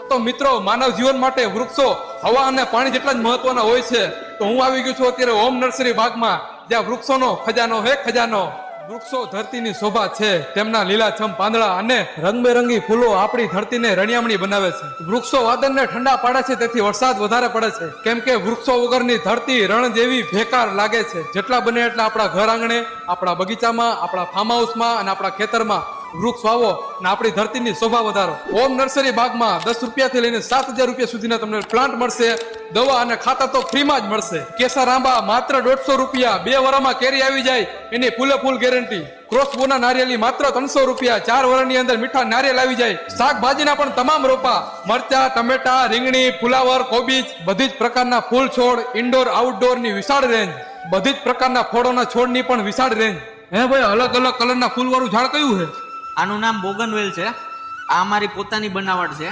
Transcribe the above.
તો મિત્રો, માનવ જીવન માટે વૃક્ષો હવા અને પાણી જેટલા જ મહત્વના હોય છે. તો હું આવી ગયો છું અત્યારે હોમ નર્સરી બાગમાં, જ્યાં વૃક્ષોનો ખજાનો હે ખજાનો. વૃક્ષો ધરતીની શોભા છે. તેમના લીલાછમ પાંદડા અને રંગબેરંગી ફૂલો આપણી ધરતીને રણિયામણી બનાવે છે. વૃક્ષો વાદળને ઠંડા પાડે છે, તેથી વરસાદ વધારે પડે છે. કેમ કે વૃક્ષો વગરની ધરતી રણ જેવી બેકાર લાગે છે. જેટલા બને એટલા આપણા ઘર આંગણે, આપણા બગીચામાં, આપણા ફાર્મ હાઉસમાં અને આપણા ખેતરમાં વૃક્ષ વાવો અને આપણી ધરતીની શોભા વધારો. હોમ નર્સરી બાગમાં 10 રૂપિયાથી લઈને 7,000 રૂપિયા સુધીના તમને પ્લાન્ટ મળશે. દવા અને ખાતર તો ફ્રીમાં જ મળશે. કેસર આંબા માત્ર 150 રૂપિયા. 2 વર્ષમાં કેરી આવી જાય એની ફૂલે ફૂલ ગેરંટી. ક્રોસબોના નારિયેલી માત્ર 300 રૂપિયા. 4 વર્ષની અંદર મીઠા નારિયેલ આવી જાય. શાકભાજીના પણ તમામ રોપા, મરચા, ટમેટા, રીંગણી, ફુલાવર, કોબીજ, બધી જ પ્રકારના ફૂલ છોડ, ઇન્ડોર આઉટડોર ની વિશાળ રેન્જ, બધી જ પ્રકારના ફળોના છોડની પણ વિશાળ રેન્જ. હે ભાઈ, અલગ અલગ કલરના ફૂલ વાળું ઝાડ કયું છે? આનું નામ બોગનવેલ છે. આ અમારી પોતાની બનાવટ છે.